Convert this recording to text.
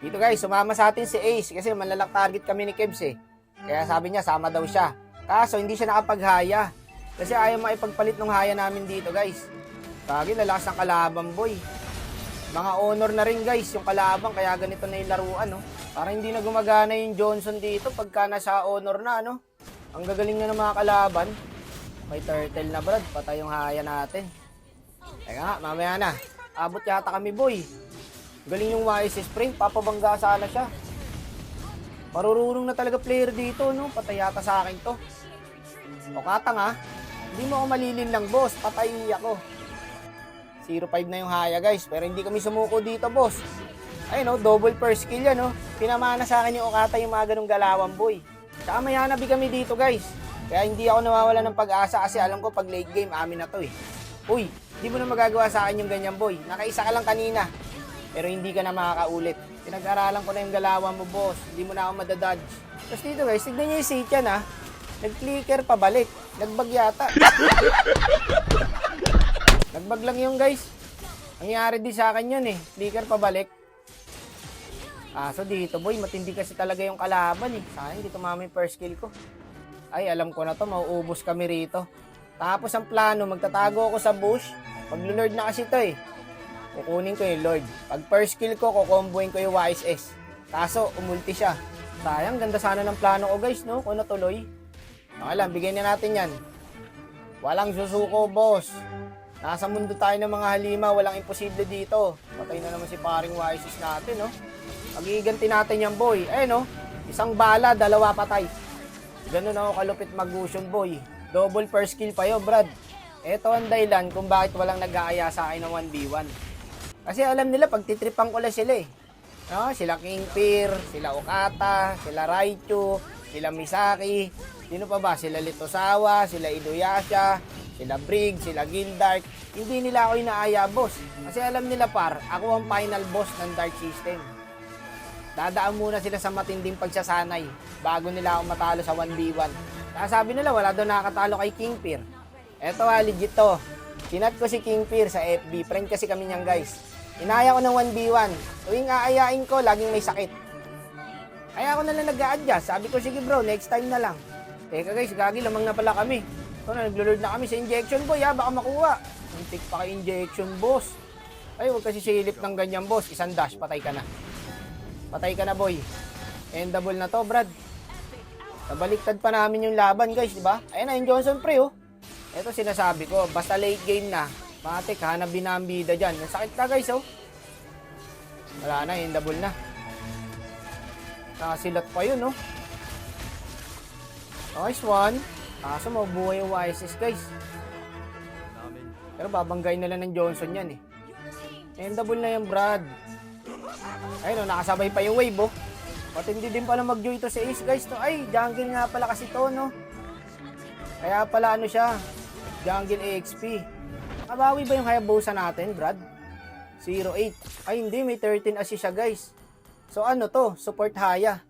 Dito guys, sumama sa atin si Ace kasi malalak target kami ni Kebs eh. Kaya sabi niya, sama daw siya. Kaso hindi siya nakapaghaya. Kasi ayaw maipagpalit ng haya namin dito guys. Kagi, lalakas ng kalaban boy. Mga honor na rin guys yung kalaban, kaya ganito na yung laruan no. Parang hindi na gumagana yung Johnson dito pagka nasa honor na no. Ang gagaling na ng mga kalaban. May turtle na brad, patay yung haya natin. Teka nga, mamaya na. Abot yata kami boy. Galing yung YS Spring, papabangga sana siya. Marurunong na talaga player dito, no? Patay yata sa akin to. O katang ha, hindi mo ako malilin lang boss, patay ako. 0-5 na yung haya guys, pero hindi kami sumuko dito boss. Ayun no, double first kill yan no. Pinamana sa akin yung Okata yung mga ganong galawan boy. Tsaka may hanabi kami dito guys. Kaya hindi ako nawawala ng pag-asa kasi alam ko pag late game, amin na to eh. Uy, hindi mo na magagawa sa akin yung ganyan boy. Nakaisa ka lang kanina. Pero hindi ka na makakaulit. Pinag-aralan ko na yung galawan mo, boss. Hindi mo na ako madadodge. Tapos dito guys, tignan nyo yung Sityan ha. Nag-clicker pabalik. Nagbag yata. Nagbag lang yung guys. Nangyari din sa akin yun eh. Clicker pabalik. So dito boy, matindi kasi talaga yung kalaban eh. Sa akin, dito tumama yung first kill ko. Ay, alam ko na to, mauubos kami rito. Tapos ang plano, magtatago ako sa bush. Mag-lord na kasi to eh. Kukunin ko yung Lord. Pag first kill ko, kukomboin ko yung YSS. Kaso, umulti siya. Sayang, ganda sana ng plano ko guys, no? Kung natuloy. Okay lang, bigyan na natin yan. Walang susuko, boss. Nasa mundo tayo ng mga halima, walang imposible dito. Patay na naman si paring YSS natin, no? Magiganti natin yan, boy. No? Isang bala, dalawa patay. Ganun ako kalupit mag-motion, boy. Double first kill pa yun, Brad. Ito ang dahilan kung bakit walang nag-aaya sa akin ng 1v1. Kasi alam nila, pagtitripan ko lang sila eh. No? Sila Kingpir, sila Okata, sila Raichu, sila Misaki, sino pa ba? Sila Litosawa, sila Inuyasha, sila Brig, sila Gildark. Hindi nila ako inaaya, boss. Kasi alam nila par, ako ang final boss ng Dark System. Dadaan muna sila sa matinding pagsasanay bago nila ako matalo sa 1v1. Kaya sabi nila, wala daw nakakatalo kay Kingpir. Eto legit to. Sinat ko si Kingpir sa FB. Friend kasi kami niyan guys. Inaya ko ng 1v1. Tuwing aayain ko, laging may sakit. Kaya ako na lang nag-a-adjust. Sabi ko, sige bro, next time na lang. Teka guys, gagi, lamang na pala kami. So, nag-lord na kami sa injection boy, baka makuha. Muntik pa kay injection, boss. Ay, huwag kasi silip ng ganyan, boss. Isang dash, patay ka na. Patay ka na, boy. Endable na to, Brad. Nabaliktad pa namin yung laban, guys, di ba? Ayun na, yung Johnson pre, oh. Ito sinasabi ko, basta late game na, matik, hanapin na ang bida dyan. Sakit na guys, oh. Wala na, endable na. Nakasilat pa yun, oh. Nice one. Kaso mabuhay yung YSS, guys. Pero babanggain na lang ng Johnson yan, eh. Endable na yung Brad. Ayun, oh, nakasabay pa yung wave, oh. Matindi din pala mag-joy to sa Ace, guys. No? Ay, jungle nga pala kasi to, no. Kaya pala ano siya, Jungle EXP. Nakabawi ba yung Hayabusa natin, Brad? 0-8. Ay hindi, may 13 assist siya guys. So ano to? Support Haya.